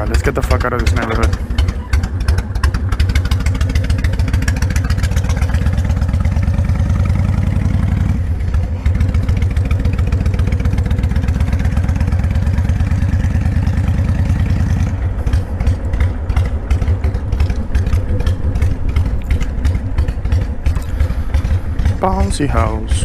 Alright, let's get the fuck out of this neighborhood. Bouncy house.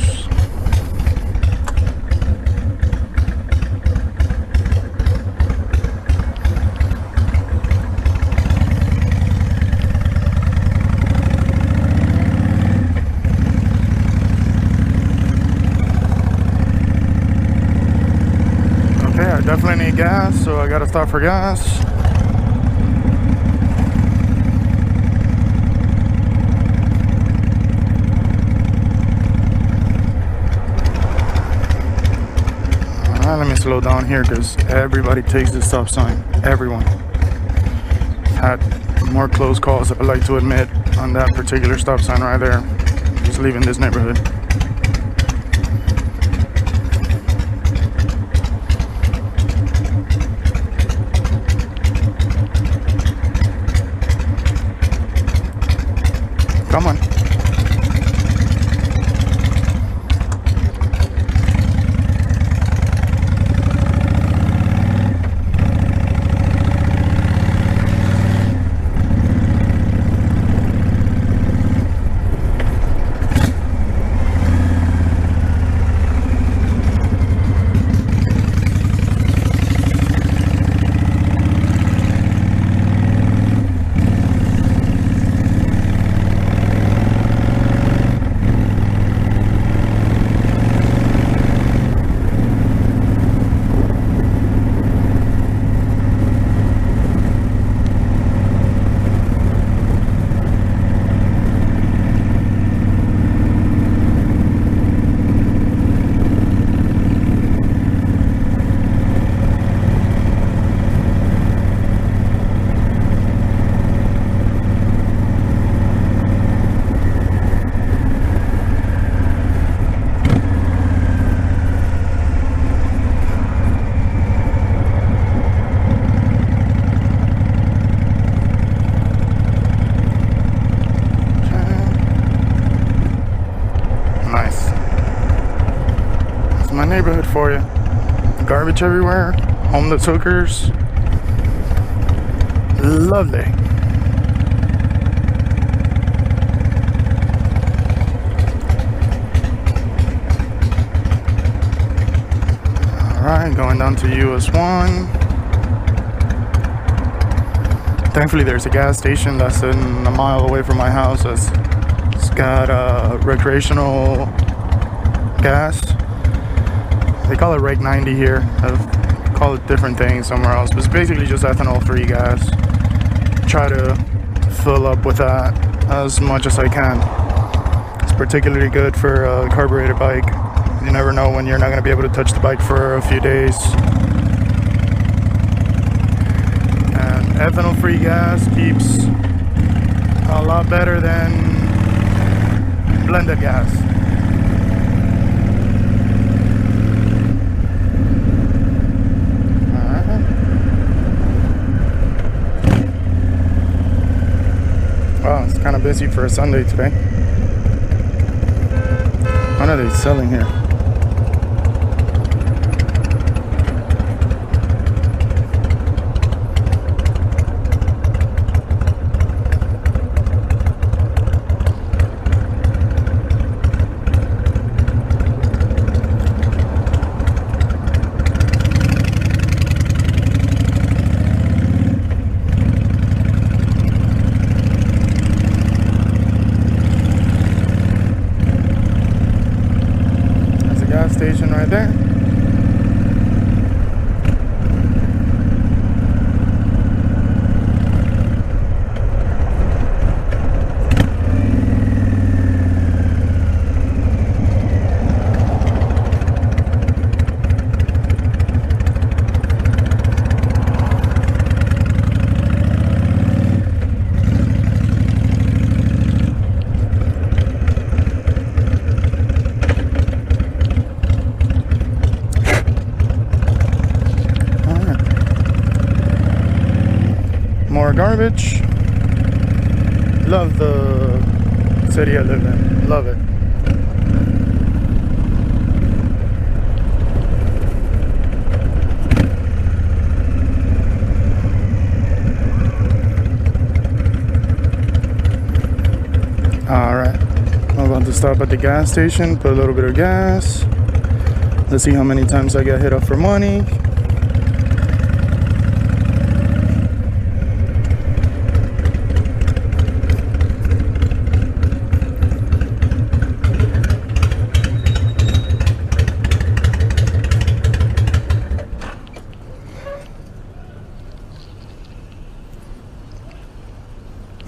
Okay, I definitely need gas, so I gotta stop for gas. Let me slow down here because everybody takes this stop sign. Everyone. I've had more close calls, I'd like to admit, on that particular stop sign right there. Just leaving this neighborhood. Come on. Neighborhood for you. Garbage everywhere, homeless hookers. Lovely. Alright, going down to US 1. Thankfully there's a gas station less than a mile away from my house. It's got recreational gas. They call it Reg 90 here. I call it different things somewhere else, but it's basically just ethanol-free gas. Try to fill up with that as much as I can. It's particularly good for a carbureted bike. You never know when you're not going to be able to touch the bike for a few days. And ethanol-free gas keeps a lot better than blended gas. Wow, it's kind of busy for a Sunday today. What are they selling here? more garbage. Love the city I live in. Love it. Alright, I'm about to stop at the gas station, put a little bit of gas. Let's see how many times I get hit up for money.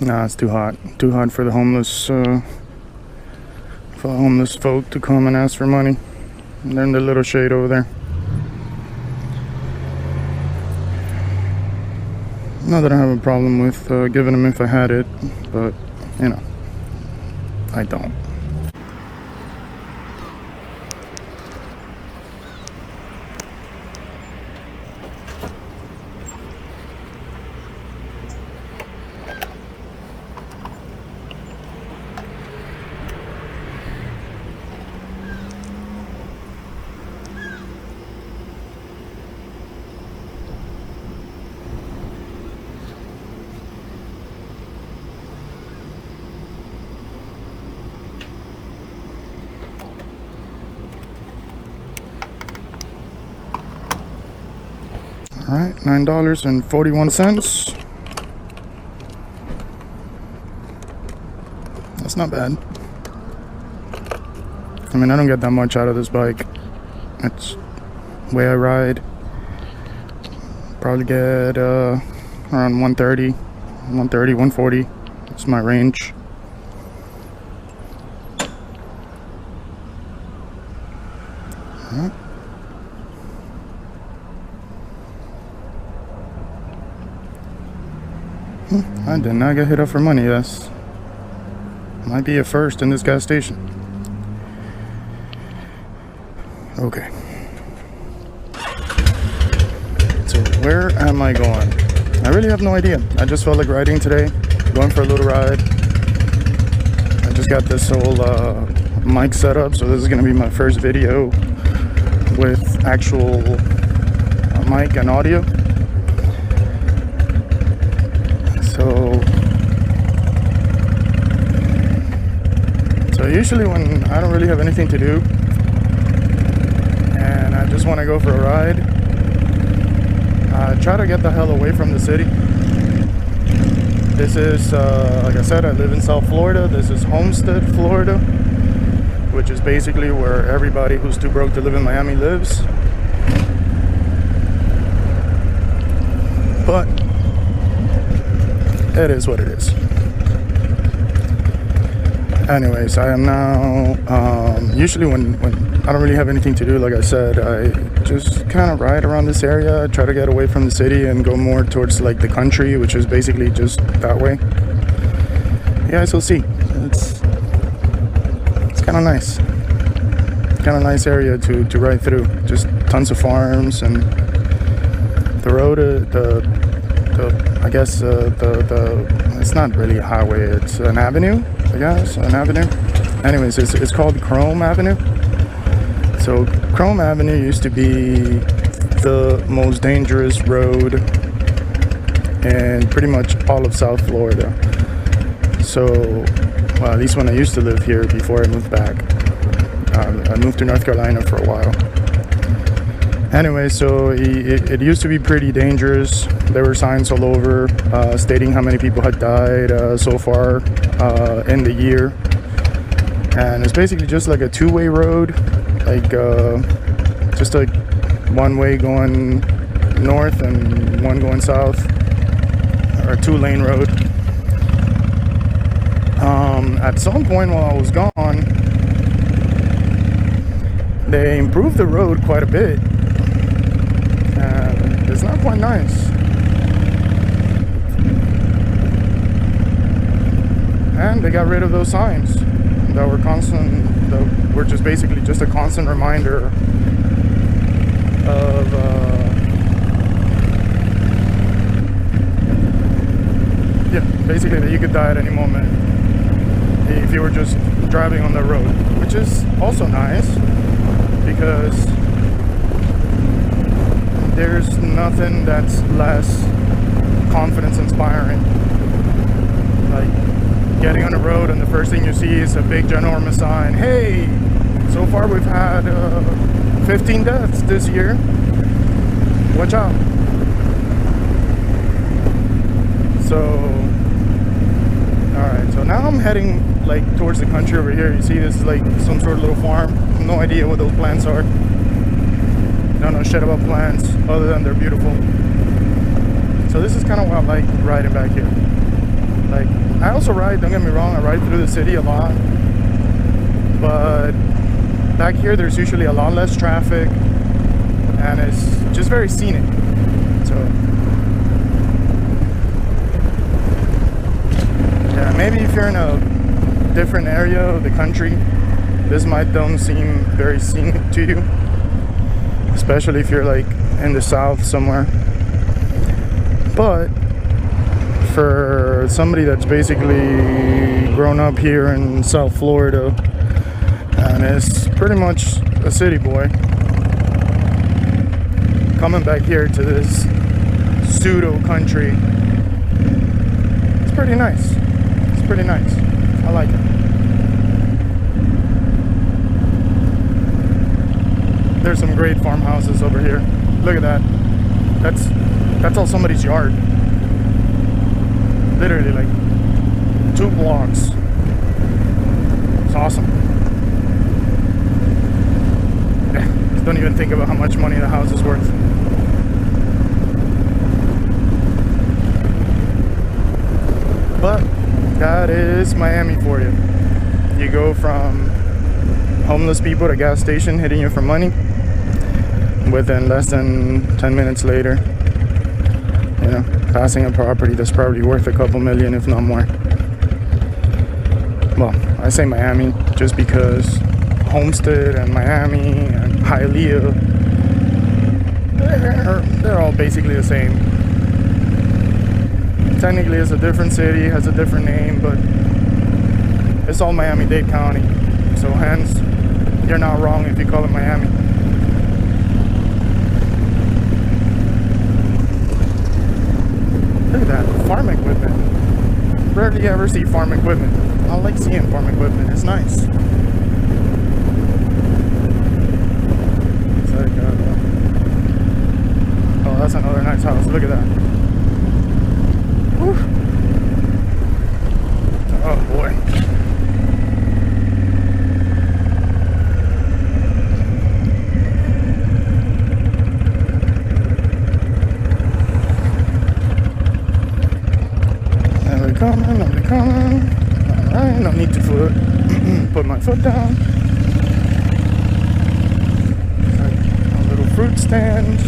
Nah, it's too hot. Too hot for the homeless folk to come and ask for money. They're in the little shade over there. Not that I have a problem with giving them if I had it, but you know, I don't. All right, $9.41. That's not bad. I mean, I don't get that much out of this bike. It's the way I ride. Probably get around 130, 140. That's my range. All right. I did not get hit up for money. That's might be a first in this gas station. Okay. So where am I going? I really have no idea. I just felt like riding today. Going for a little ride. I just got this whole mic set up, so this is going to be my first video with actual mic and audio. So usually when I don't really have anything to do and I just want to go for a ride, I try to get the hell away from the city. This is, like I said, I live in South Florida. This is Homestead, Florida, which is basically where everybody who's too broke to live in Miami lives. But it is what it is. Anyways, I am now, usually when I don't really have anything to do, like I said, I just kind of ride around this area. I try to get away from the city and go more towards like the country, which is basically just that way. You guys will see. It's kind of nice. Kind of nice area to ride through. Just tons of farms, and the road, I guess it's not really a highway, it's an avenue, I guess, an avenue. Anyways, it's called Krome Avenue. So Krome Avenue used to be the most dangerous road in pretty much all of South Florida. So, well, at least when I used to live here before I moved back. I moved to North Carolina for a while. Anyway, so it used to be pretty dangerous. There were signs all over stating how many people had died so far in the year. And it's basically just like a two-way road, like just like one way going north and one going south, or a two-lane road. At some point while I was gone, they improved the road quite a bit. It's not quite nice. And they got rid of those signs that were constant, that were just basically just a constant reminder of basically that you could die at any moment if you were just driving on the road, which is also nice because there's nothing that's less confidence inspiring. Like getting on the road and the first thing you see is a big ginormous sign, hey, so far we've had 15 deaths this year, watch out. So alright, so now I'm heading like towards the country over here. You see this is like some sort of little farm. No idea what those plants are. Don't know shit about plants other than they're beautiful. So this is kind of what I like riding back here. Like I also ride, don't get me wrong, I ride through the city a lot, but back here there's usually a lot less traffic and it's just very scenic. So yeah, maybe if you're in a different area of the country, this might don't seem very scenic to you, especially if you're like in the south somewhere. But for somebody that's basically grown up here in South Florida and is pretty much a city boy, coming back here to this pseudo country, it's pretty nice. It's pretty nice. I like it. There's some great farmhouses over here. Look at that. That's all somebody's yard. Literally like 2 blocks. It's awesome. Just don't even think about how much money the house is worth. But that is Miami for you. You go from homeless people at a gas station hitting you for money. Within less than 10 minutes later, you know, passing a property that's probably worth a couple million, if not more. Well, I say Miami just because Homestead and Miami and Hialeah, they're all basically the same. Technically it's a different city, has a different name, but it's all Miami-Dade County. So hence, you're not wrong if you call it Miami. Look at that, farm equipment. Rarely ever see farm equipment. I like seeing farm equipment, it's nice. It's like, oh, that's another nice house, look at that. Whew. Oh boy. Coming. Alright, no need to put my foot down. Like a little fruit stand.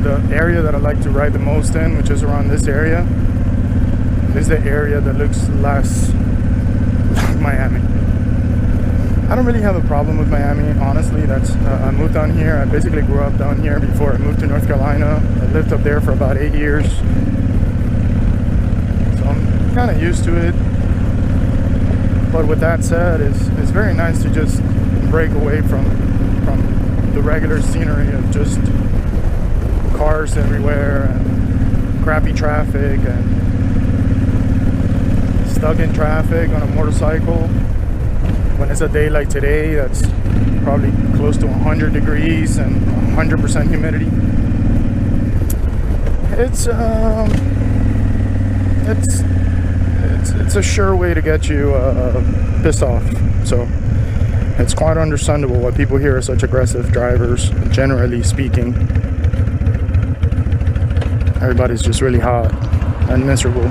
The area that I like to ride the most in, which is around this area, is the area that looks less like Miami. I don't really have a problem with Miami, honestly. That's I moved down here. I basically grew up down here before I moved to North Carolina. I lived up there for about 8 years, so I'm kind of used to it. But with that said, it's very nice to just break away from the regular scenery of just cars everywhere and crappy traffic and stuck in traffic on a motorcycle when it's a day like today that's probably close to 100 degrees and 100% humidity. It's a sure way to get you pissed off. So it's quite understandable why people here are such aggressive drivers, generally speaking. Everybody's just really hot and miserable.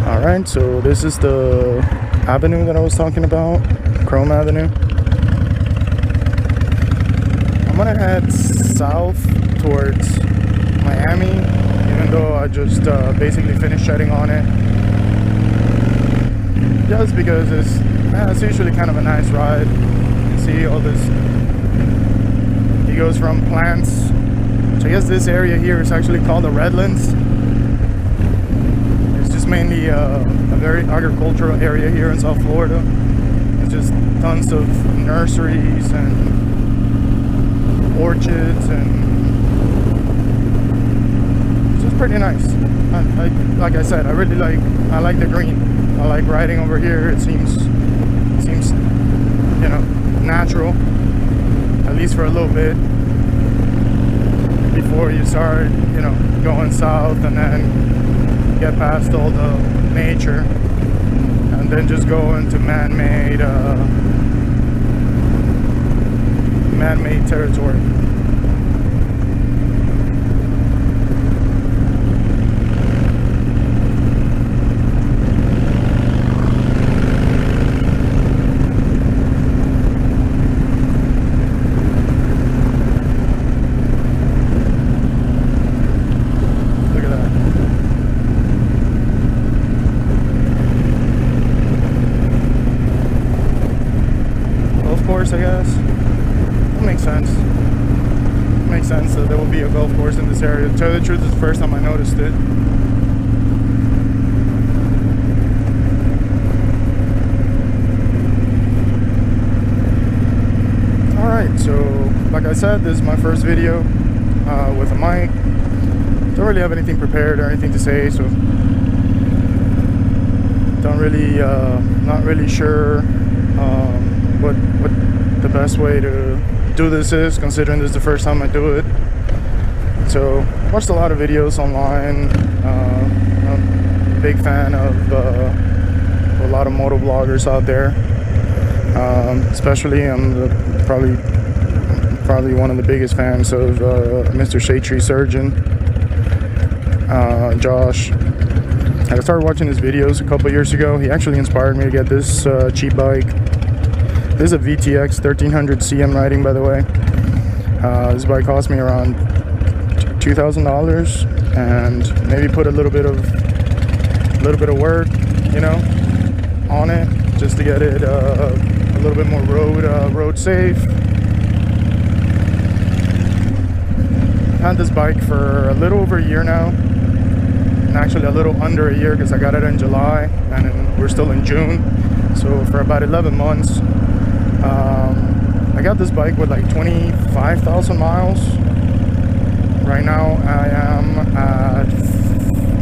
Alright, so this is the avenue that I was talking about, Krome Avenue. I'm gonna head south towards Miami, even though I just basically finished shedding on it. Just because it's usually kind of a nice ride. You see all this. He goes from plants. So I guess this area here is actually called the Redlands. It's just mainly a very agricultural area here in South Florida. It's just tons of nurseries and orchards, and it's just pretty nice. Like I said, I like the green. I like riding over here. It seems you know, natural, at least for a little bit, before you start, you know, going south and then get past all the nature and then just go into man-made territory. I guess that makes sense. It makes sense that there will be a golf course in this area. To tell you the truth, it's the first time I noticed it. Alright, so like I said, this is my first video with a mic. Don't really have anything prepared or anything to say, so don't really not really sure what the best way to do this is, considering this is the first time I do it. So watched a lot of videos online. I'm a big fan of a lot of moto-vloggers out there, especially I'm probably one of the biggest fans of Mr. Shade Tree Surgeon, Josh. I started watching his videos a couple years ago. He actually inspired me to get this cheap bike. This is a VTX 1300 CM riding, by the way. This bike cost me around $2,000, and maybe put a little bit of work, you know, on it, just to get it a little bit more road safe. Had this bike for a little over a year now, and actually a little under a year, because I got it in July and we're still in June, so for about 11 months. I got this bike with like 25,000 miles. Right now I am at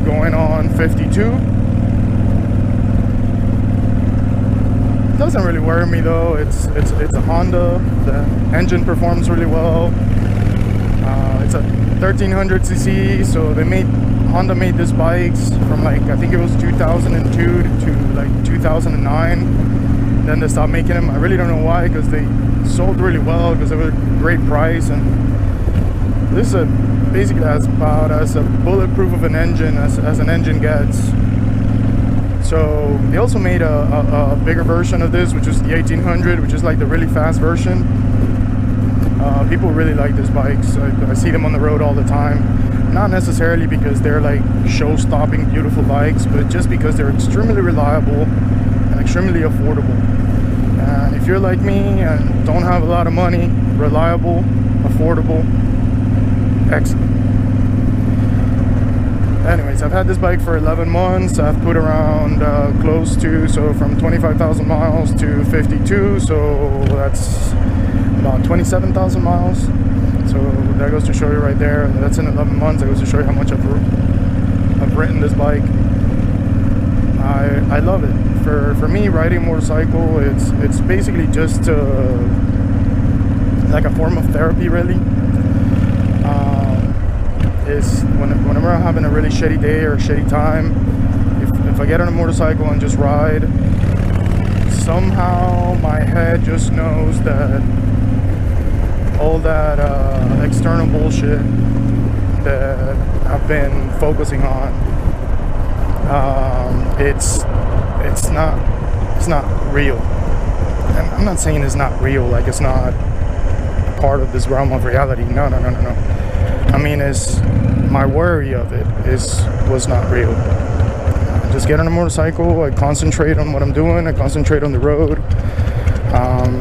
going on 52. Doesn't really worry me though. It's a Honda. The engine performs really well. It's a 1300cc, so Honda made these bikes from like, I think it was 2002 to like 2009. Then they stopped making them. I really don't know why, because they sold really well, because they were a great price. And this is basically about as bulletproof of an engine as an engine gets. So they also made a bigger version of this, which is the 1800, which is like the really fast version. People really like these bikes. I see them on the road all the time. Not necessarily because they're like show-stopping beautiful bikes, but just because they're extremely reliable and extremely affordable. And if you're like me and don't have a lot of money, reliable, affordable, excellent. Anyways, I've had this bike for 11 months. I've put around close to, so from 25,000 miles to 52, so that's about 27,000 miles. So that goes to show you right there. That's in 11 months. That goes to show you how much I've ridden this bike. I love it. For me, riding a motorcycle, it's basically just like a form of therapy, really. Whenever I'm having a really shitty day or a shitty time, if I get on a motorcycle and just ride, somehow my head just knows that all that external bullshit that I've been focusing on, it's not not real. And I'm not saying it's not real, like it's not part of this realm of reality. No. I mean, it's my worry of it was not real. I just get on a motorcycle, I concentrate on what I'm doing, I concentrate on the road.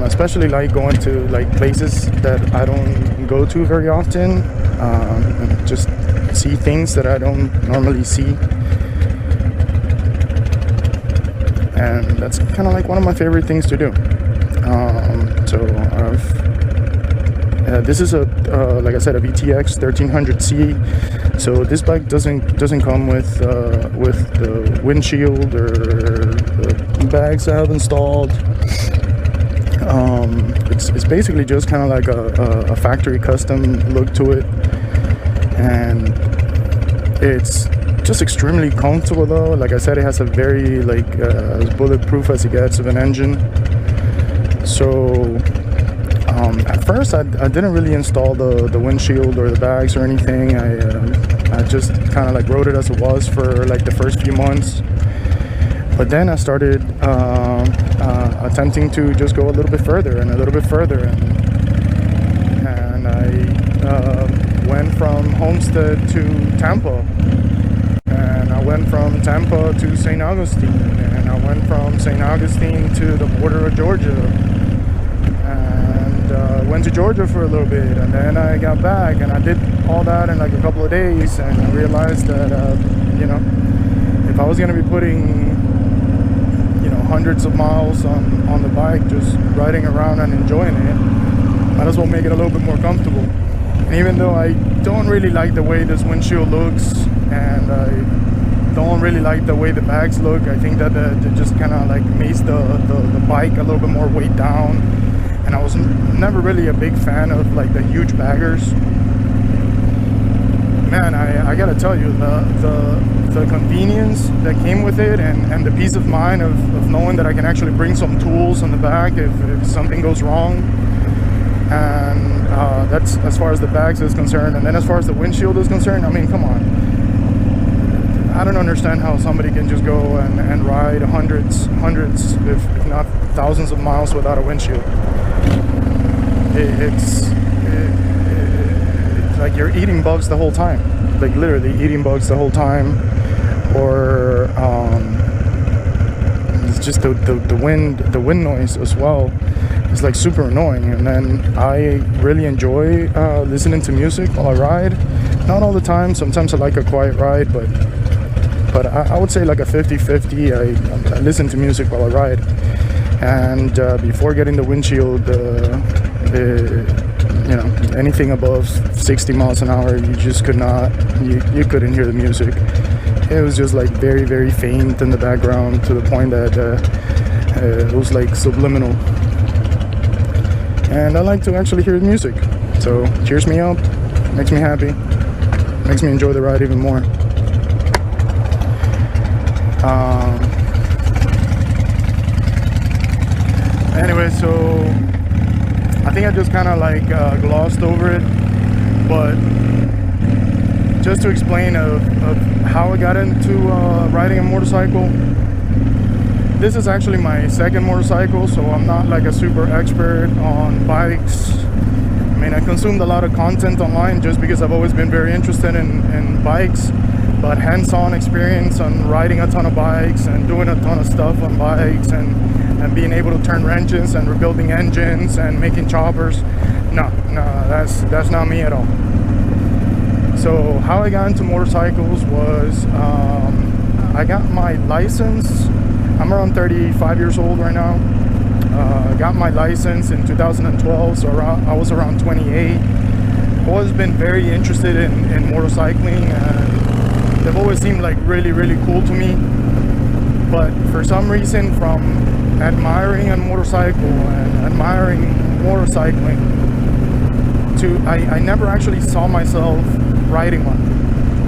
Especially like going to like places that I don't go to very often, and just see things that I don't normally see. And that's kind of like one of my favorite things to do. This is a like I said, a VTX 1300C. So this bike doesn't come with the windshield or the bags I have installed. It's basically just kind of like a factory custom look to it, and it's just extremely comfortable though. Like I said, it has a very like as bulletproof as it gets of an engine. So at first I didn't really install the windshield or the bags or anything. I just kind of like rode it as it was for like the first few months. But then I started attempting to just go a little bit further and a little bit further, and I went from Homestead to Tampa, and I went from Tampa to St. Augustine, and I went from St. Augustine to the border of Georgia, and went to Georgia for a little bit, and then I got back, and I did all that in like a couple of days, and I realized that if I was going to be putting hundreds of miles on the bike, just riding around and enjoying it, might as well make it a little bit more comfortable. And even though I don't really like the way this windshield looks, and I don't really like the way the bags look, I think that it just kind of like makes the bike a little bit more weight down. And I was never really a big fan of like the huge baggers. Man, I gotta tell you, the convenience that came with it, and the peace of mind of knowing that I can actually bring some tools on the back if something goes wrong. And that's as far as the bags is concerned. And then as far as the windshield is concerned, I mean, come on. I don't understand how somebody can just go and ride hundreds, if not thousands of miles without a windshield. It's like you're eating bugs the whole time, like literally eating bugs the whole time, or it's just the wind noise as well. It's like super annoying. And then I really enjoy listening to music while I ride. Not all the time. Sometimes I like a quiet ride, but I would say like a 50-50. I listen to music while I ride. And before getting the windshield, anything above 60 miles an hour, you just could not, you couldn't hear the music. It was just like very, very faint in the background, to the point that it was like subliminal. And I like to actually hear the music. So cheers me up, makes me happy, makes me enjoy the ride even more. Anyway, so I think I just kind of like glossed over it, but just to explain of how I got into riding a motorcycle. This is actually my second motorcycle, so I'm not like a super expert on bikes. I mean, I consumed a lot of content online just because I've always been very interested in bikes, but hands-on experience on riding a ton of bikes and doing a ton of stuff on bikes, and being able to turn wrenches and rebuilding engines and making choppers, no, that's not me at all. So how I got into motorcycles was I got my license. I'm around 35 years old right now. I got my license in 2012, so I was around 28. I've always been very interested in motorcycling, and they've always seemed like really, really cool to me. But for some reason, from admiring a motorcycle and admiring motorcycling to I never actually saw myself riding one,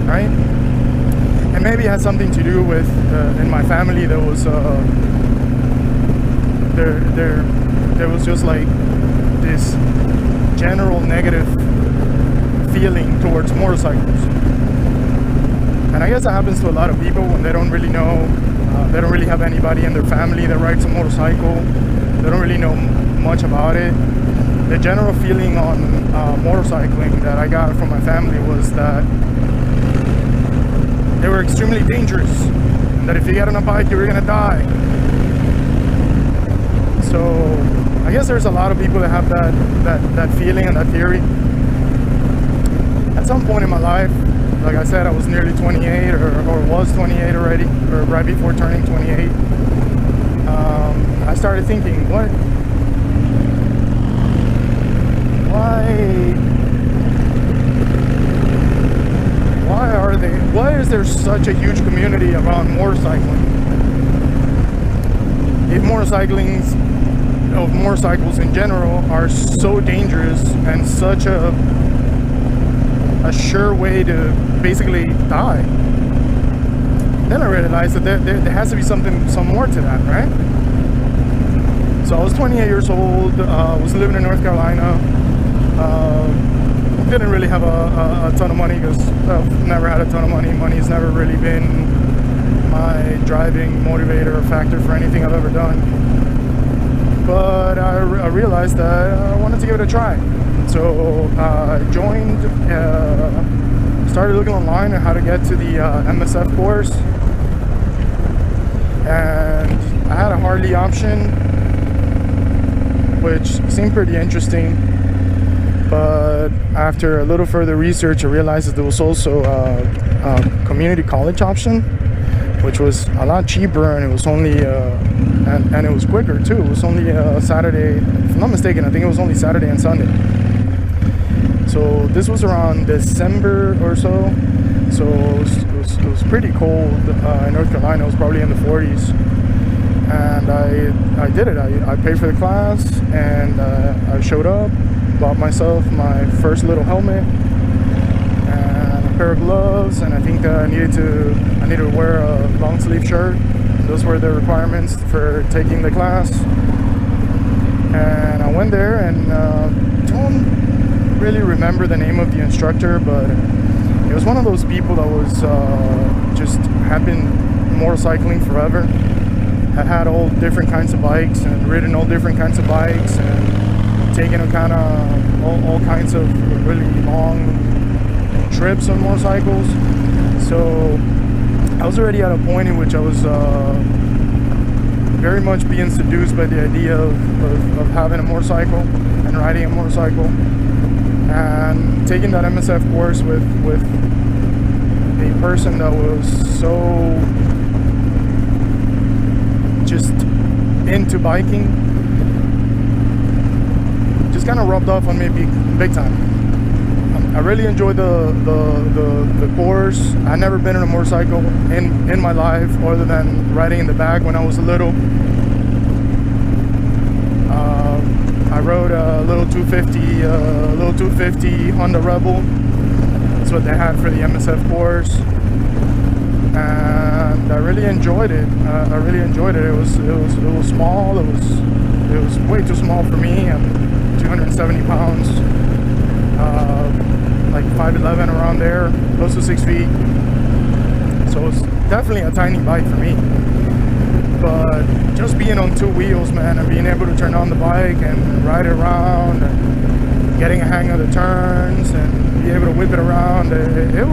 right? And maybe it had something to do with in my family there was there was just like this general negative feeling towards motorcycles. And I guess that happens to a lot of people when they don't really know They don't really have anybody in their family that rides a motorcycle. They don't really know much about it. The general feeling on motorcycling that I got from my family was that they were extremely dangerous, and that if you get on a bike, you were gonna die. So I guess there's a lot of people that have that feeling and that theory. At some point in my life, like I said, I was nearly 28 or was 28 already, or right before turning 28. I started thinking, why is there such a huge community around motorcycling? If motorcycles in general are so dangerous and such a sure way to basically die, then I realized that there has to be some more to that, right? So I was 28 years old, was living in North Carolina, didn't really have a ton of money, because I've never had a ton of money. Money's never really been my driving motivator or factor for anything I've ever done. But I realized that I wanted to give it a try. So I joined, started looking online on how to get to the MSF course. And I had a Harley option, which seemed pretty interesting. But after a little further research, I realized that there was also a community college option, which was a lot cheaper, and it was only and it was quicker too. It was only Saturday, if I'm not mistaken. I think it was only Saturday and Sunday. So this was around December or so. So it was pretty cold in North Carolina. It was probably in the 40s, and I did it. I paid for the class, and I showed up. Bought myself my first little helmet and a pair of gloves, and I think I needed to wear a long sleeve shirt. Those were the requirements for taking the class. And I went there, and don't really remember the name of the instructor, but it was one of those people that was just had been motorcycling forever, had all different kinds of bikes and ridden all different kinds of bikes, and taking kind of all kinds of really long trips on motorcycles. So I was already at a point in which I was very much being seduced by the idea of having a motorcycle and riding a motorcycle, and taking that MSF course with a person that was so just into biking just kind of rubbed off on me big time. I really enjoyed the course. I'd never been on a motorcycle in my life other than riding in the back when I was little. I rode a little 250 Honda Rebel. That's what they had for the MSF course, and I really enjoyed it. It was small. It was way too small for me. I'm 270 pounds, like 5'11", around there, close to 6 feet. So it's definitely a tiny bike for me. But just being on two wheels, man, and being able to turn on the bike and ride it around, and getting a hang of the turns and be able to whip it around, it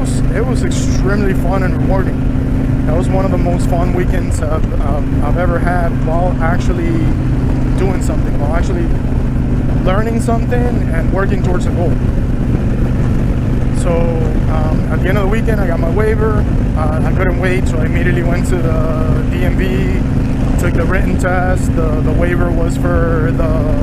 was extremely fun and rewarding. That was one of the most fun weekends I've ever had while actually doing something, while actually learning something and working towards a goal. So at the end of the weekend, I got my waiver. I couldn't wait, so I immediately went to the DMV, took the written test. The waiver was for the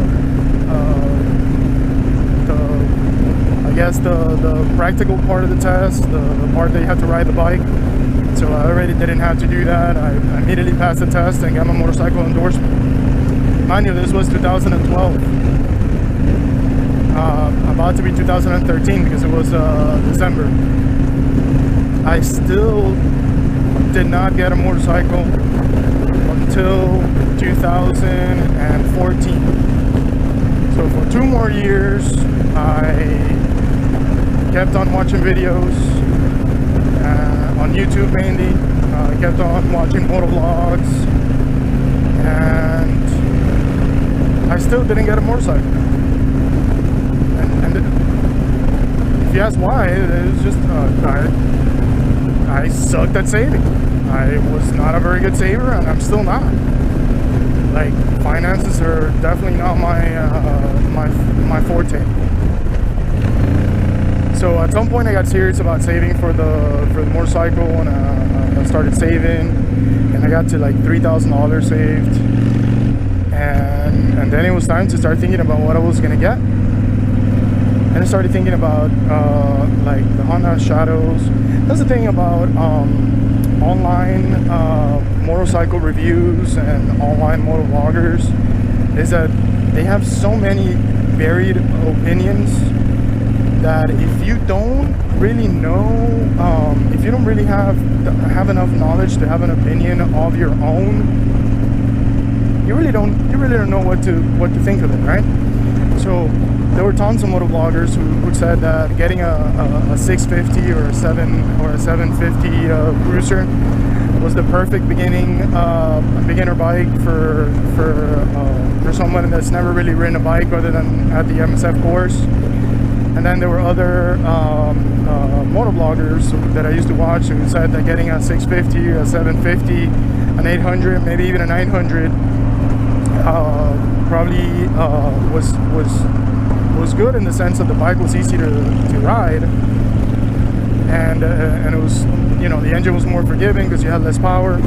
practical part of the test, the part that you have to ride the bike. So I already didn't have to do that. I immediately passed the test and got my motorcycle endorsement. Mind you, this was 2012. About to be 2013, because it was December. I still did not get a motorcycle until 2014. So for 2 more years, I kept on watching videos on YouTube mainly. I kept on watching moto-vlogs, and I still didn't get a motorcycle. And if you ask why, it was just I sucked at saving. I was not a very good saver, and I'm still not. Like, finances are definitely not my forte. So at some point I got serious about saving for the motorcycle, and I started saving, and I got to like $3,000 saved, and then it was time to start thinking about what I was gonna get. And I started thinking about like the Honda Shadows. That's the thing about online motorcycle reviews and online motovloggers, is that they have so many varied opinions that if you don't really know, if you don't really have enough knowledge to have an opinion of your own, you really don't know what to think of it, right? So there were tons of motovloggers who said that getting a 650 or a 750 cruiser was the perfect beginner bike for someone that's never really ridden a bike other than at the MSF course. And then there were other motovloggers that I used to watch who said that getting a 650, a 750, an 800, maybe even a 900 probably was good in the sense that the bike was easy to ride, and it was, you know, the engine was more forgiving because you had less power.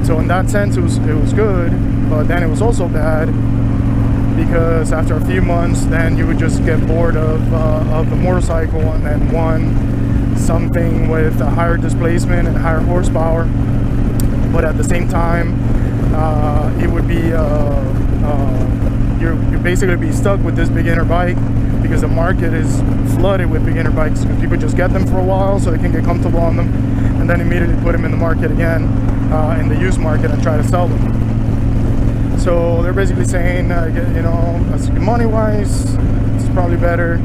So in that sense it was good, but then it was also bad because after a few months then you would just get bored of the motorcycle and then want something with a higher displacement and higher horsepower, but at the same time it would be you're basically be stuck with this beginner bike because the market is flooded with beginner bikes, because people just get them for a while so they can get comfortable on them and then immediately put them in the market again, in the used market, and try to sell them. So they're basically saying, you know, money wise, it's probably better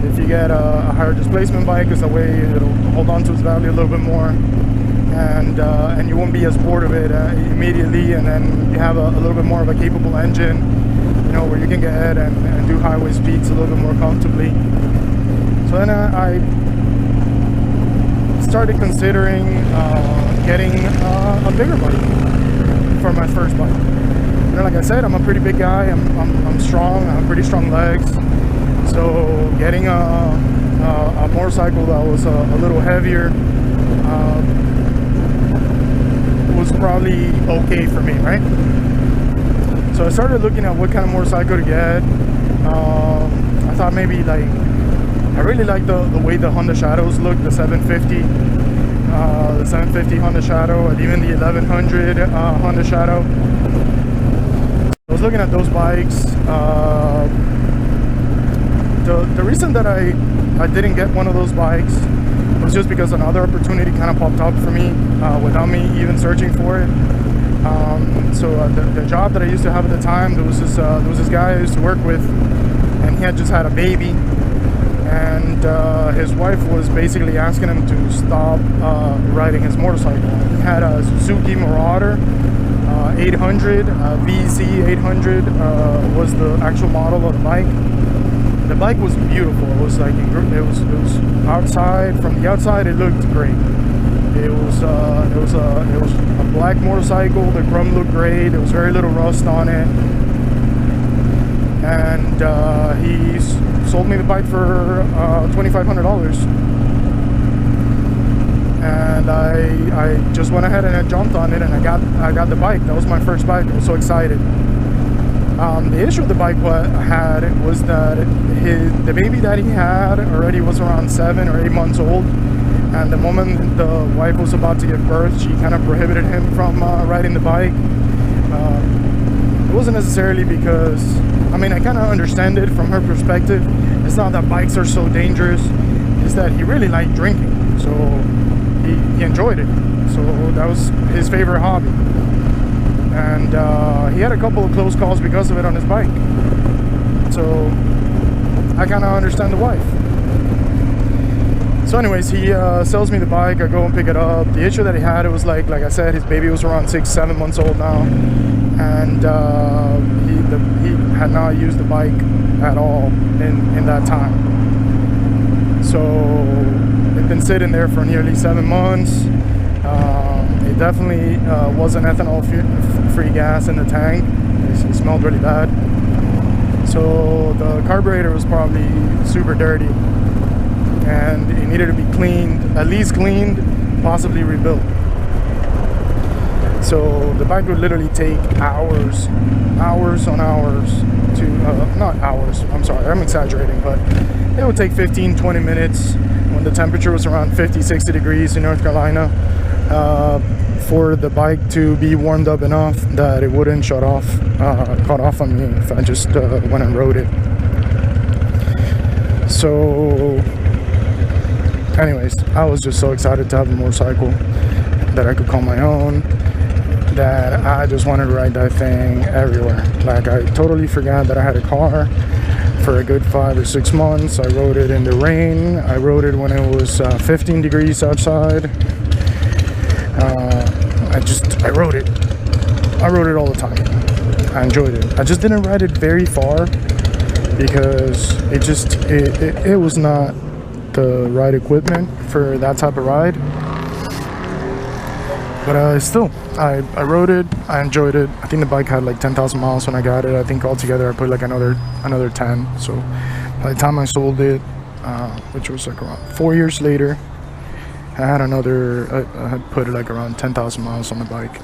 if you get a higher displacement bike, because that way it'll hold on to its value a little bit more, and you won't be as bored of it immediately, and then you have a little bit more of a capable engine, you know, where you can get ahead and do highway speeds a little bit more comfortably. So then I started considering getting a bigger bike for my first bike. You know, like I said, I'm a pretty big guy. I'm strong. I have pretty strong legs. So getting a motorcycle that was a little heavier was probably okay for me, right? So I started looking at what kind of motorcycle to get. I thought maybe, like, I really like the way the Honda Shadows look, the 750 Honda Shadow, and even the 1100 Honda Shadow. I was looking at those bikes. The reason that I didn't get one of those bikes was just because another opportunity kind of popped up for me without me even searching for it. So the job that I used to have at the time, there was this guy I used to work with, and he had just had a baby, and his wife was basically asking him to stop riding his motorcycle. He had a Suzuki Marauder 800, VZ 800 was the actual model of the bike. The bike was beautiful. It was like, it was outside. From the outside, it looked great. It was a black motorcycle. The chrome looked great. There was very little rust on it, and he sold me the bike for $2,500. And I just went ahead and I jumped on it, and I got the bike. That was my first bike. I was so excited. The issue with the bike had was that the baby that he had already was around 7 or 8 months old, and the moment the wife was about to give birth, she kind of prohibited him from riding the bike. It wasn't necessarily because, I mean, I kind of understand it from her perspective. It's not that bikes are so dangerous, it's that he really liked drinking, so he enjoyed it. So that was his favorite hobby. And he had a couple of close calls because of it on his bike. So I kind of understand the wife. So anyways, he sells me the bike. I go and pick it up. The issue that he had, it was like I said, his baby was around 6-7 months old now, and he had not used the bike at all in that time. So it'd been sitting there for nearly 7 months. It definitely wasn't ethanol-free gas in the tank. It smelled really bad. So the carburetor was probably super dirty, and it needed to be cleaned, at least cleaned, possibly rebuilt. So the bike would literally take hours on hours to, not hours, I'm sorry, I'm exaggerating, but it would take 15-20 minutes when the temperature was around 50-60 degrees in North Carolina for the bike to be warmed up enough that it wouldn't caught off on me if I just went and rode it. So anyways, I was just so excited to have a motorcycle that I could call my own, that I just wanted to ride that thing everywhere. Like, I totally forgot that I had a car for a good 5 or 6 months. I rode it in the rain. I rode it when it was 15 degrees outside. I rode it. I rode it all the time. I enjoyed it. I just didn't ride it very far because it was not the right equipment for that type of ride. But still, I rode it. I enjoyed it. I think the bike had like 10,000 miles when I got it. I think altogether I put like another 10. So by the time I sold it, which was like around 4 years later, I had put like around 10,000 miles on the bike.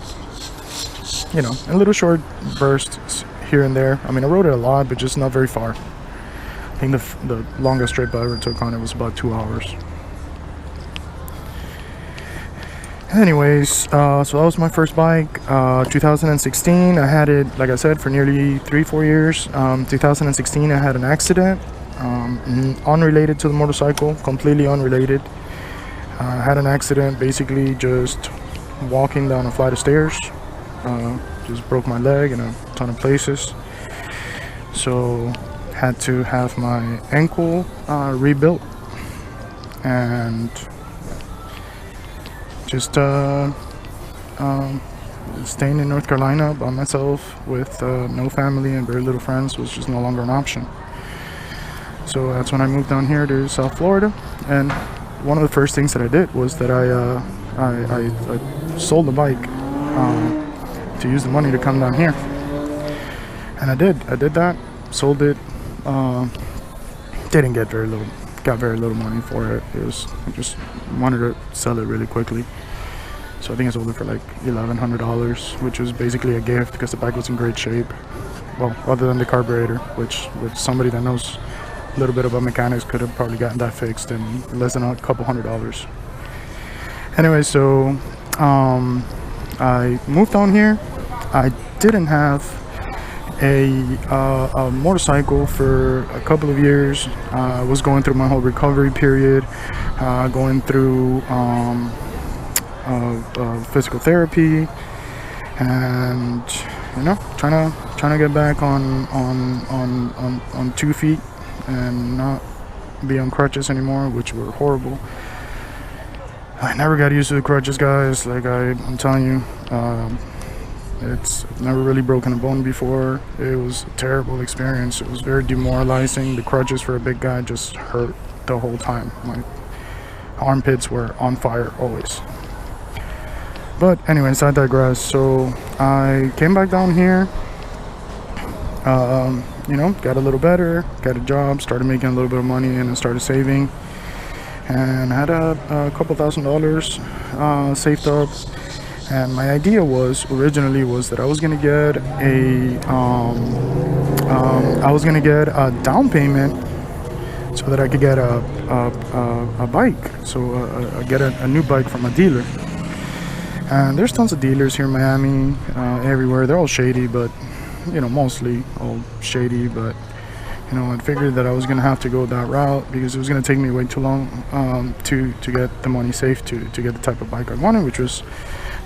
You know, a little short bursts here and there. I mean, I rode it a lot, but just not very far. I think the longest trip I ever took on it was about 2 hours. Anyways, so that was my first bike. 2016, I had it, like I said, for nearly 3-4 years. 2016, I had an accident, unrelated to the motorcycle, completely unrelated. I had an accident basically just walking down a flight of stairs. Just broke my leg in a ton of places. So had to have my ankle rebuilt, and just staying in North Carolina by myself with no family and very little friends was just no longer an option. So that's when I moved down here to South Florida, and one of the first things that I did was that I sold the bike to use the money to come down here, and I did that, sold it. Didn't get very little money for it. I just wanted to sell it really quickly. So I think I sold it for like $1,100, which was basically a gift because the bike was in great shape. Well, other than the carburetor, which with somebody that knows a little bit about mechanics could have probably gotten that fixed in less than a couple $100s. Anyway, so I moved on here. I didn't have a motorcycle for a couple of years. I was going through my whole recovery period, going through physical therapy, and you know, trying to get back on 2 feet and not be on crutches anymore, which were horrible. I never got used to the crutches, guys. Like I'm telling you, it's never really broken a bone before. It was a terrible experience. It was very demoralizing. The crutches for a big guy just hurt the whole time. My armpits were on fire always. But anyways, I digress. So I came back down here, you know, got a little better, got a job, started making a little bit of money, and I started saving, and had a couple $1,000s saved up. And my idea originally was that I was gonna get a down payment so that I could get a bike, so get a new bike from a dealer. And there's tons of dealers here in Miami, everywhere. They're all shady, but you know, mostly all shady. But you know, I figured that I was gonna have to go that route because it was gonna take me way too long to get the money saved to get the type of bike I wanted, which was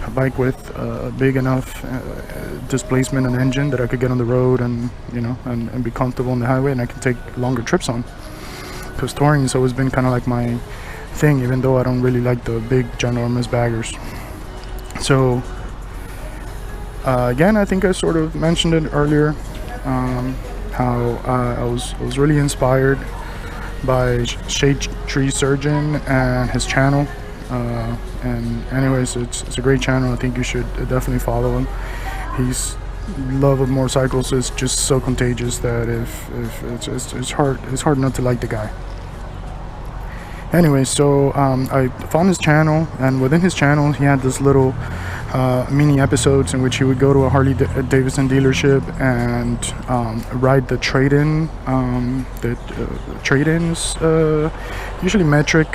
a bike with a big enough displacement and engine that I could get on the road and, you know, and be comfortable on the highway, and I could take longer trips on. Because touring has always been kind of like thing, even though I don't really like the big ginormous baggers. So again, I think I sort of mentioned it earlier, how I was really inspired by Shade Tree Surgeon and his channel. And anyways, it's a great channel. I think you should definitely follow him. His love of motorcycles is just so contagious that if it's hard not to like the guy. Anyway, so I found his channel, and within his channel he had this little mini episodes in which he would go to a Harley Davidson dealership and ride the trade-in, the trade-ins, usually metric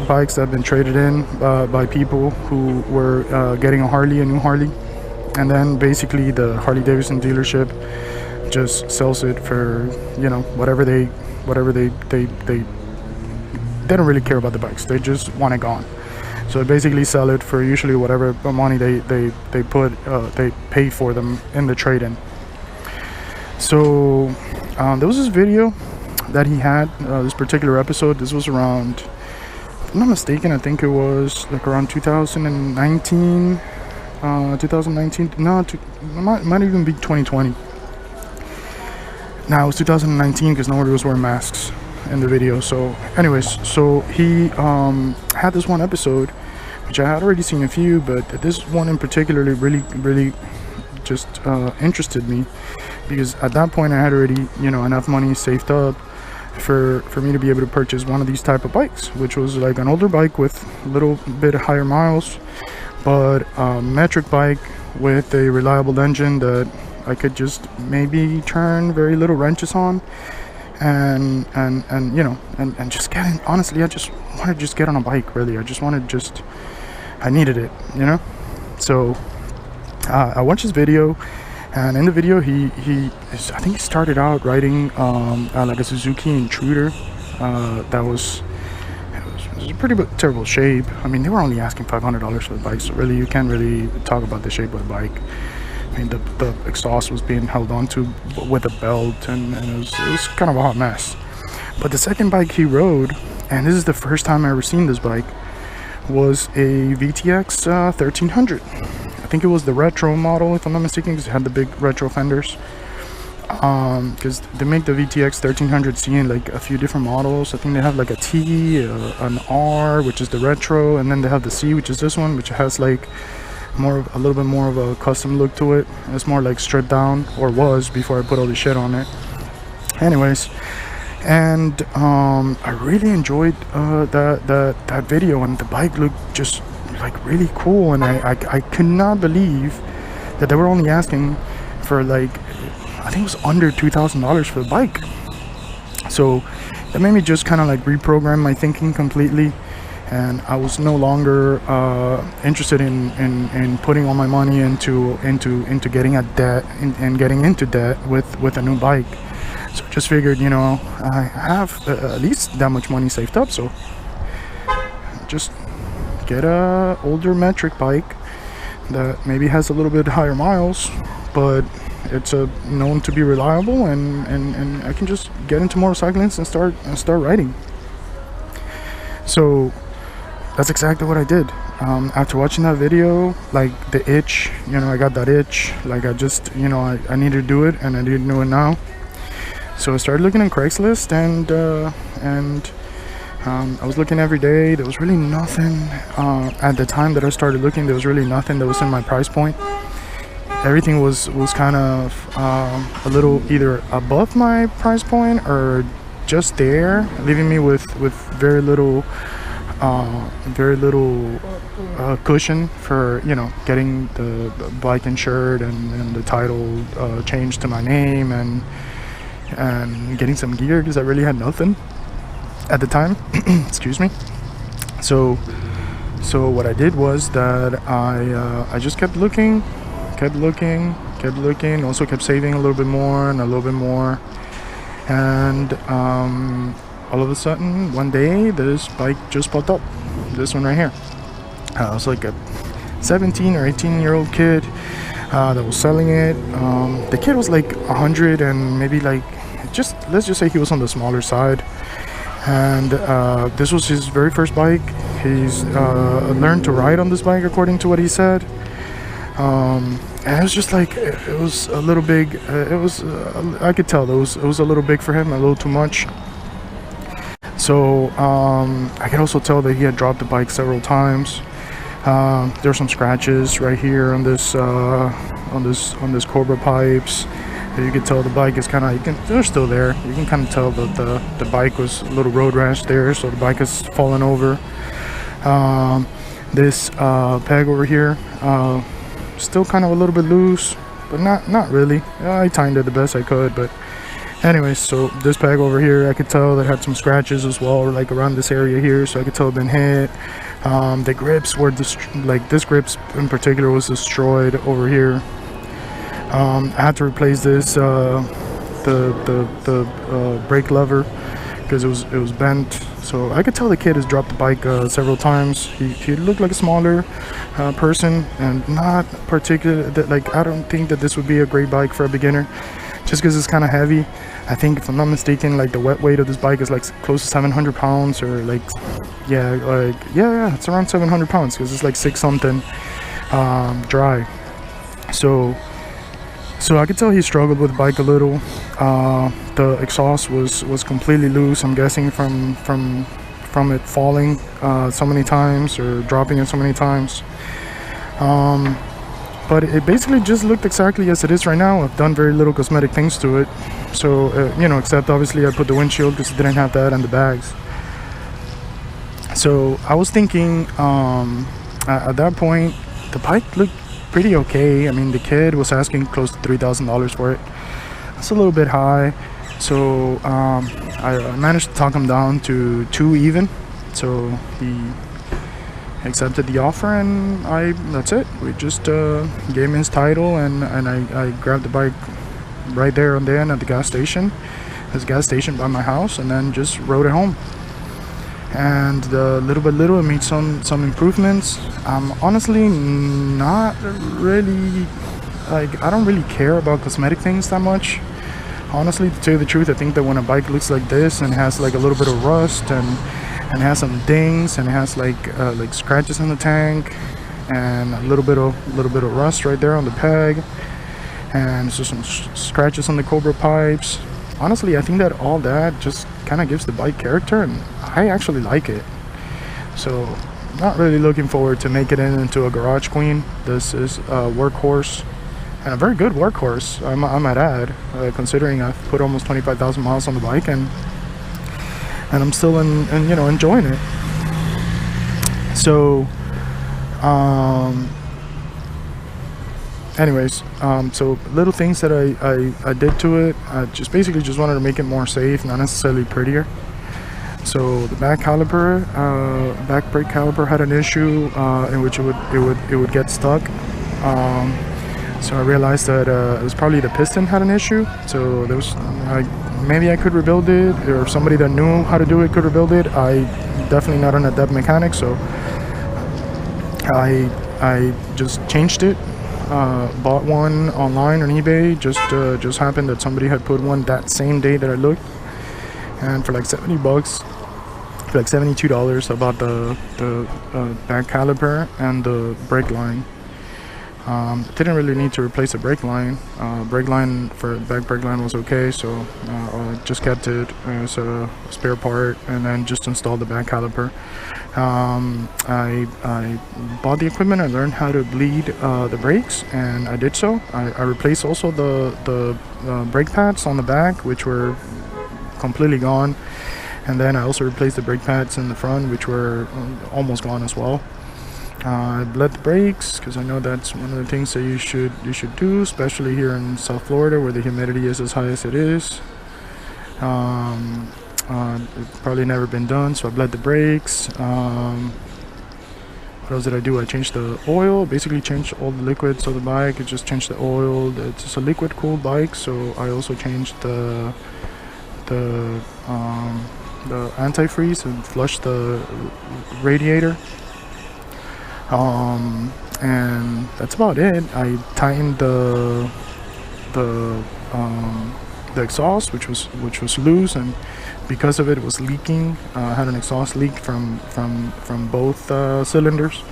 bikes that have been traded in by people who were getting a new Harley, and then basically the Harley Davidson dealership just sells it for, you know, whatever they don't really care about the bikes. They just want it gone. So they basically sell it for usually whatever money they pay for them in the trade-in. So there was this video that he had, this particular episode. This was around, if I'm not mistaken, I think it was like around 2019. No, it might even be 2020. Now it was 2019 because nobody was wearing masks in the video. So anyways, so he had this one episode which I had already seen a few, but this one in particularly really just interested me, because at that point I had already, you know, enough money saved up for me to be able to purchase one of these type of bikes, which was like an older bike with a little bit higher miles, but a metric bike with a reliable engine that I could just maybe turn very little wrenches on, and you know, and just get in. Honestly, I just wanted to just get on a bike. Really, I needed it, you know. So I watched his video, and in the video I think he started out riding like a Suzuki Intruder that was in pretty terrible shape. I mean, they were only asking $500 for the bike, so really you can't really talk about the shape of the bike. I mean, the exhaust was being held onto with a belt, and it was kind of a hot mess. But the second bike he rode, and this is the first time I ever seen this bike, was a VTX 1300. I think it was the retro model, if I'm not mistaken, because it had the big retro fenders. Because they make the VTX 1300C in like a few different models. I think they have like a T, an R, which is the retro, and then they have the C, which is this one, which has like a little bit more of a custom look to it. It's more like stripped down, or was before I put all the shit on it. Anyways, and I really enjoyed that video, and the bike looked just like really cool, and I could not believe that they were only asking for like, I think it was under $2,000 for the bike. So that made me just kind of like reprogram my thinking completely, and I was no longer interested in putting all my money into getting a debt and getting into debt with a new bike. So just figured, you know, I have at least that much money saved up, so just get a older metric bike that maybe has a little bit higher miles, but it's known to be reliable, and I can just get into motorcycling and start riding. So that's exactly what I did. After watching that video, like the itch, you know, I got that itch, like I just, you know, I need to do it, and I need to do it now. So I started looking at Craigslist, and I was looking every day. There was really nothing at the time that I started looking. There was really nothing that was in my price point. Everything was kind of a little either above my price point or just there, leaving me with very little cushion for, you know, getting the bike insured and the title changed to my name, and getting some gear, because I really had nothing at the time. Excuse me. So what I did was that I just kept looking, also kept saving a little bit more and a little bit more, and all of a sudden one day this bike just popped up, this one right here. I was like a 17 or 18-year-old kid that was selling it. The kid was like 100 and maybe like, let's just say he was on the smaller side, and this was his very first bike. He's learned to ride on this bike according to what he said. And it was just like, it was a little big. I could tell it was a little big for him, a little too much. So I could also tell that he had dropped the bike several times. There's some scratches right here on this Cobra pipes. You can tell the bike is kind of, they're still there. You can kind of tell that the bike was a little road rash there, so the bike is falling over. This peg over here, still kind of a little bit loose, but not really. I tightened it the best I could, but anyways, so this peg over here, I could tell that had some scratches as well, like around this area here, so I could tell it had been hit. The grips were like this grips in particular was destroyed over here. I had to replace this the brake lever because it was bent. So I could tell the kid has dropped the bike several times. He looked like a smaller person and not particular like, I don't think that this would be a great bike for a beginner, just because it's kind of heavy. I think, if I'm not mistaken, like the wet weight of this bike is like close to 700 pounds, or like yeah, it's around 700 pounds because it's like 6 something dry. So I could tell he struggled with the bike a little. The exhaust was completely loose, I'm guessing from it falling so many times or dropping it so many times. But it basically just looked exactly as it is right now. I've done very little cosmetic things to it. So, you know, except obviously I put the windshield because it didn't have that and the bags. So I was thinking, at that point, the bike looked pretty okay. I mean, the kid was asking close to $3,000 for it. That's a little bit high. So I managed to talk him down to 2 even. So he accepted the offer, and that's it. We just gave him his title, and I grabbed the bike right there and then at the gas station. There's a gas station by my house, and then just rode it home. And little by little I made some improvements. I'm honestly not really, like, I don't really care about cosmetic things that much. Honestly, to tell you the truth, I think that when a bike looks like this and has like a little bit of rust and has some dings and it has like scratches on the tank and a little bit of rust right there on the peg, and so some scratches on the Cobra pipes, honestly I think that all that just kind of gives the bike character, and I actually like it. So not really looking forward to make it into a garage queen. This is a workhorse, and a very good workhorse, I might add, considering I've put almost 25,000 miles on the bike, and I'm still enjoying it. So anyways, so little things that I did to it, I just basically just wanted to make it more safe, not necessarily prettier. So the back caliper, back brake caliper had an issue in which it would get stuck. So I realized that it was probably the piston had an issue. So there was maybe I could rebuild it, or somebody that knew how to do it could rebuild it. I definitely not an adept mechanic, so I just changed it. Bought one online on eBay. Just happened that somebody had put one that same day that I looked, and for like $70, for like $72, I bought the back caliper and the brake line. Didn't really need to replace the brake line. Brake line for back brake line was okay, so I just kept it as a spare part, and then just installed the back caliper. I bought the equipment. I learned how to bleed the brakes, and I did so. I replaced also the brake pads on the back, which were completely gone, and then I also replaced the brake pads in the front, which were almost gone as well. I bled the brakes because I know that's one of the things that you should do, especially here in South Florida where the humidity is as high as it is. It's probably never been done, so I bled the brakes. What else did I do? I changed the oil, basically changed all the liquids of the bike. I just changed the oil. It's just a liquid cooled bike, so I also changed the antifreeze and flushed the radiator. And that's about it. I tightened the the exhaust, which was loose, and because of it, it was leaking. I had an exhaust leak from both cylinders.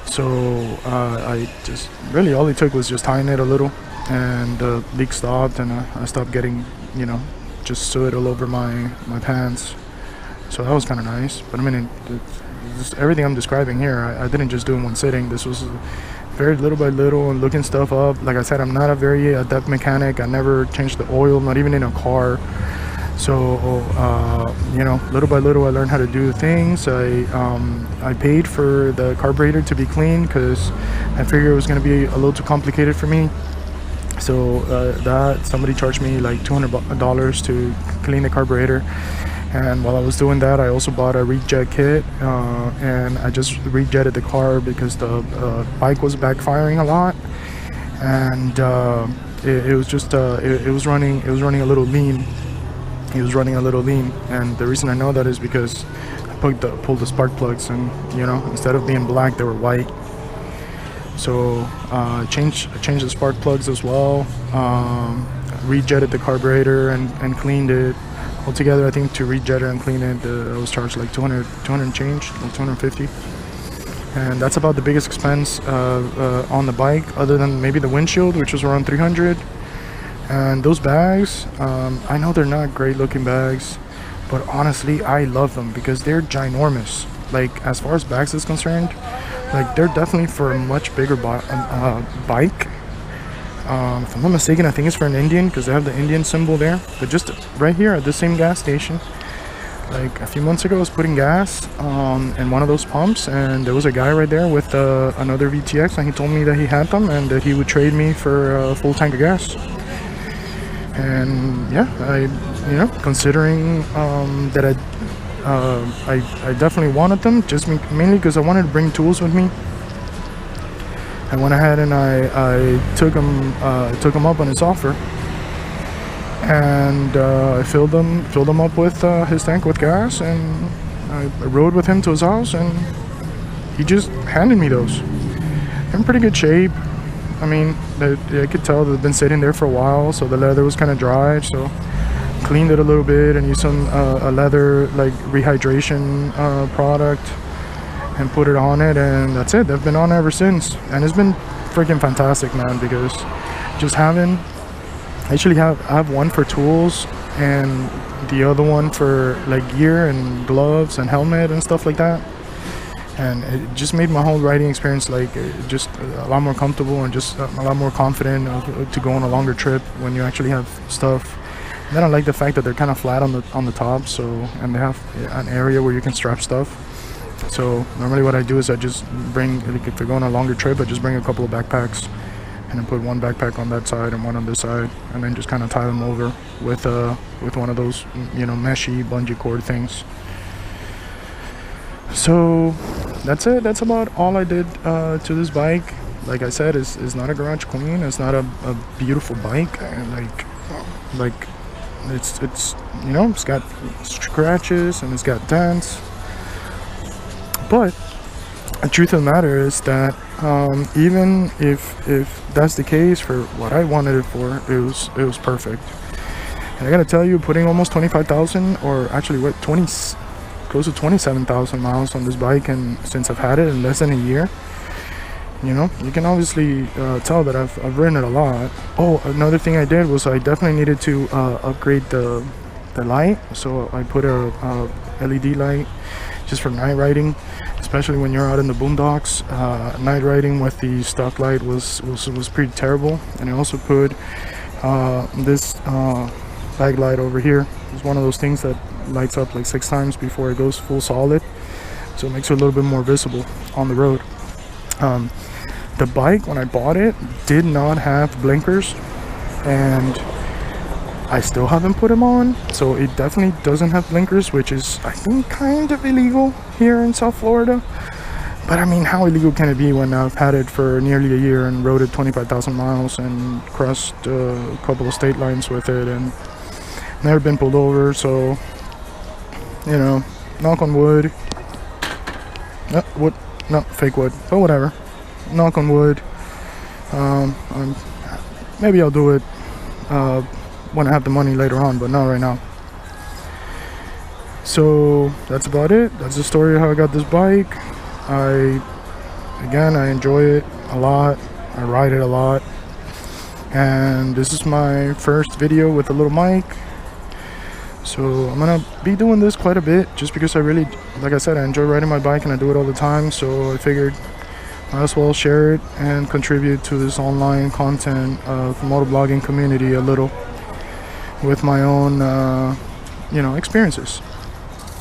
So I just really, all it took was just tying it a little, and the leak stopped, and I stopped getting, you know, just soot all over my pants. So that was kind of nice. But I mean, everything I'm describing here, I didn't just do in one sitting. This was very little by little and looking stuff up. Like I said, I'm not a very adept mechanic. I never changed the oil, not even in a car. So you know, little by little I learned how to do things. I paid for the carburetor to be cleaned because I figured it was going to be a little too complicated for me. So that somebody charged me like $200 to clean the carburetor. And while I was doing that, I also bought a rejet kit, and I just rejetted the car because the bike was backfiring a lot, and it was just it was running a little lean. It was running a little lean, and the reason I know that is because I pulled the spark plugs, and you know, instead of being black, they were white. So I changed the spark plugs as well, rejetted the carburetor and cleaned it. Altogether, I think to rejet it and clean it, I was charged like 200 and change, like 250. And that's about the biggest expense on the bike, other than maybe the windshield, which was around 300. And those bags, I know they're not great looking bags, but honestly, I love them because they're ginormous. Like, as far as bags is concerned, like, they're definitely for a much bigger bike. If I'm not mistaken, I think it's for an Indian because they have the Indian symbol there. But just right here at the same gas station, like a few months ago, I was putting gas in one of those pumps, and there was a guy right there with another VTX, and he told me that he had them and that he would trade me for a full tank of gas. And yeah, you know, considering that I definitely wanted them, just mainly because I wanted to bring tools with me. I went ahead and I took him up on his offer, and I filled them up with his tank with gas, and I rode with him to his house, and he just handed me those. They're in pretty good shape. I mean, I could tell they've been sitting there for a while, so the leather was kind of dry. So cleaned it a little bit and used some a leather like rehydration product, and put it on it, and that's it. They've been on ever since, and it's been freaking fantastic, man, because just I have one for tools and the other one for like gear and gloves and helmet and stuff like that, and it just made my whole riding experience like just a lot more comfortable and just a lot more confident to go on a longer trip when you actually have stuff. And then I like the fact that they're kind of flat on the top, so, and they have an area where you can strap stuff. So normally what I do is I just bring, like if we're going on a longer trip, I just bring a couple of backpacks, and then put one backpack on that side and one on this side, and then just kind of tie them over with one of those, you know, meshy bungee cord things. So that's it. That's about all I did to this bike. Like I said, it's not a garage queen. It's not a beautiful bike. Like it's you know, it's got scratches and it's got dents. But the truth of the matter is that even if that's the case for what I wanted it for, it was perfect. And I gotta tell you, putting almost 25,000, or actually what, close to 27,000 miles on this bike, and since I've had it in less than a year, you know, you can obviously tell that I've ridden it a lot. Oh, another thing I did was I definitely needed to upgrade the light, so I put a LED light just for night riding, especially when you're out in the boondocks. Night riding with the stock light was pretty terrible. And I also put this bag light over here. It's one of those things that lights up like 6 times before it goes full solid, so it makes it a little bit more visible on the road. The bike, when I bought it, did not have blinkers, and I still haven't put them on, so it definitely doesn't have blinkers, which is, I think, kind of illegal here in South Florida. But I mean, how illegal can it be when I've had it for nearly a year and rode it 25,000 miles and crossed a couple of state lines with it and never been pulled over? So, you know, knock on wood. No, fake wood, but whatever. Knock on wood. Maybe I'll do it when I have the money later on, but not right now. So that's about it. That's the story of how I got this bike. I enjoy it a lot. I ride it a lot, and this is my first video with a little mic. So I'm gonna be doing this quite a bit, just because I really, like I said, I enjoy riding my bike and I do it all the time. So I figured might as well share it and contribute to this online content of moto-vlogging community a little, with my own experiences,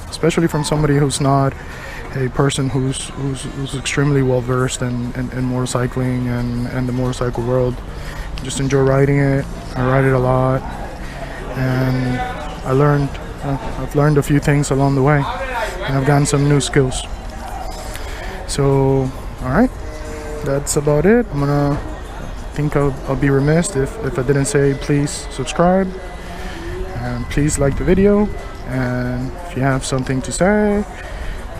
especially from somebody who's not a person who's extremely well versed in motorcycling and the motorcycle world. Just enjoy riding it. I ride it a lot, and I've learned a few things along the way, and I've gotten some new skills. So all right, that's about it. I'll be remiss if I didn't say please subscribe and please like the video, and if you have something to say,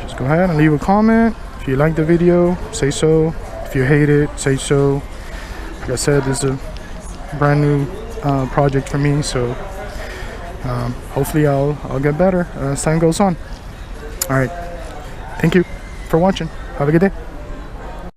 just go ahead and leave a comment. If you like the video, say so. If you hate it, say so. Like I said, this is a brand new project for me, so hopefully I'll get better as time goes on. All right, thank you for watching. Have a good day.